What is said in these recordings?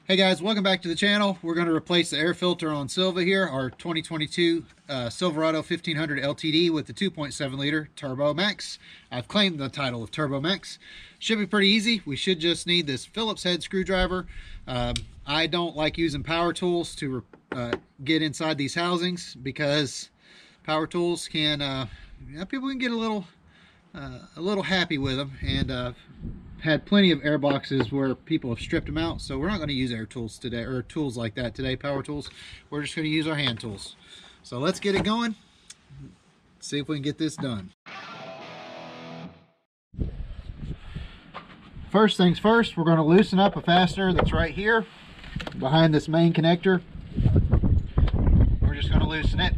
Hey guys, welcome back to the channel. We're going to replace the air filter on Silva here, our 2022 Silverado 1500 LTD with the 2.7 L Turbomax. I've claimed the title of Turbomax. Should be pretty easy. We should just need this Phillips head screwdriver. I don't like using power tools to get inside these housings because power tools can, people can get a little happy with them, and had plenty of air boxes where people have stripped them out. So we're not going to use air tools today, or tools like that today, power tools. We're just going to use our hand tools. So let's get it going, see if we can get this done. First things first, we're going to loosen up a fastener that's right here behind this main connector. We're just going to loosen it.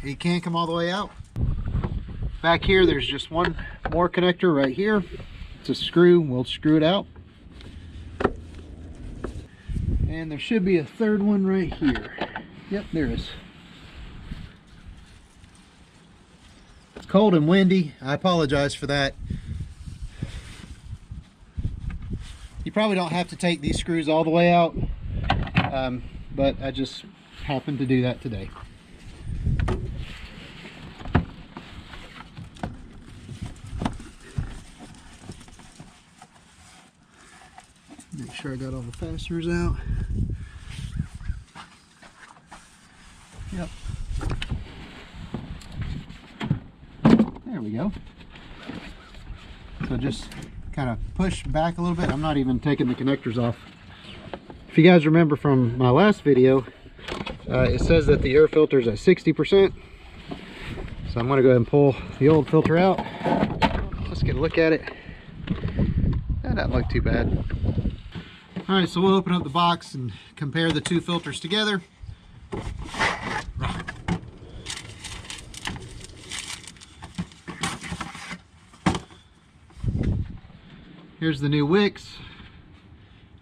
It can't come all the way out. Back here, there's just one more connector right here. It's a screw. We'll screw it out. And there should be a third one right here. Yep, there is. It's cold and windy. I apologize for that. You probably don't have to take these screws all the way out, but I just happened to do that today. Make sure I got all the fasteners out. Yep. There we go. So just kind of push back a little bit. I'm not even taking the connectors off. If you guys remember from my last video, it says that the air filter is at 60%. So I'm going to go ahead and pull the old filter out. Let's get a look at it. That doesn't look too bad. Alright, so we'll open up the box and compare the two filters together. Here's the new wicks.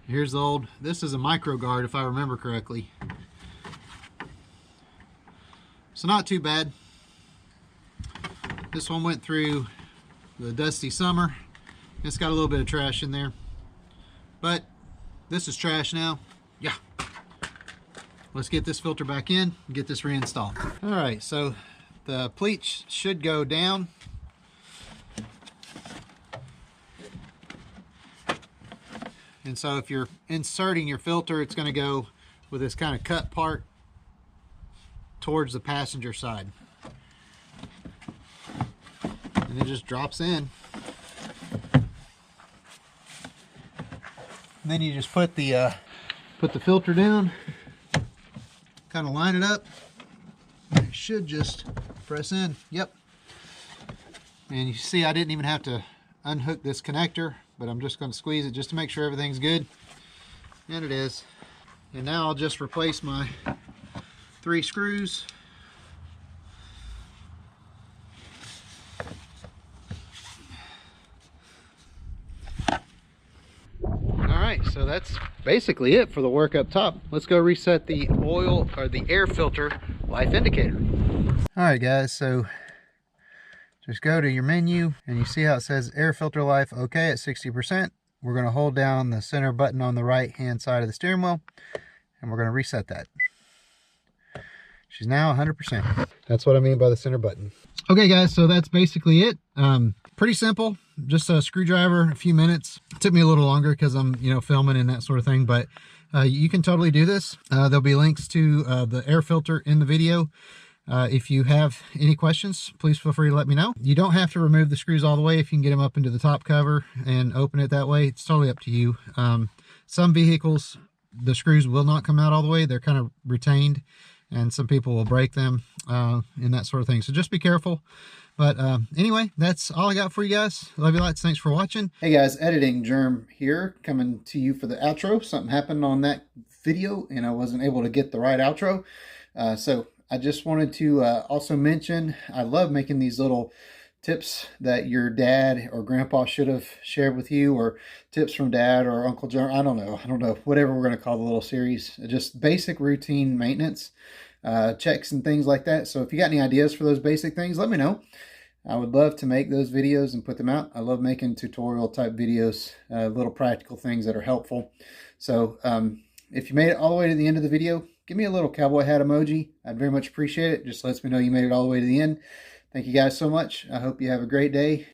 Here's the old. This is a micro guard if I remember correctly. So not too bad. This one went through the dusty summer. It's got a little bit of trash in there, but this is trash now. Yeah. Let's get this filter back in and get this reinstalled. All right, so the pleats should go down. And so if you're inserting your filter, it's going to go with this kind of cut part towards the passenger side. And it just drops in. And then you just put the filter down, kind of line it up, and it should just press in. Yep. And you see I didn't even have to unhook this connector, but I'm just going to squeeze it just to make sure everything's good. And it is. And now I'll just replace my 3 screws. Alright, so that's basically it for the work up top. Let's go reset the oil or the air filter life indicator. Alright guys, so just go to your menu and you see how it says air filter life okay at 60%. We're going to hold down the center button on the right hand side of the steering wheel and we're going to reset that. She's now 100%. That's what I mean by the center button. Okay guys, so that's basically it. Pretty simple, just a screwdriver, a few minutes. It took me a little longer because I'm filming and that sort of thing, but you can totally do this. There'll be links to the air filter in the video. If you have any questions, please feel free to let me know. You don't have to remove the screws all the way if you can get them up into the top cover and open it that way. It's totally up to you. Some vehicles, the screws will not come out all the way. They're kind of retained, and some people will break them and that sort of thing. So just be careful. But anyway, that's all I got for you guys. Love you lots. Thanks for watching. Hey guys, Editing Germ here, coming to you for the outro. Something happened on that video and I wasn't able to get the right outro. So I just wanted to also mention, I love making these little tips that your dad or grandpa should have shared with you, or tips from dad or Uncle John. I don't know, whatever we're going to call the little series. Just basic routine maintenance. checks and things like that. So if you got any ideas for those basic things, let me know. I would love to make those videos and put them out. I love making tutorial type videos, little practical things that are helpful. So if you made it all the way to the end of the video, give me a little cowboy hat emoji. I'd very much appreciate it. Just lets me know you made it all the way to the end. Thank you guys so much. I hope you have a great day.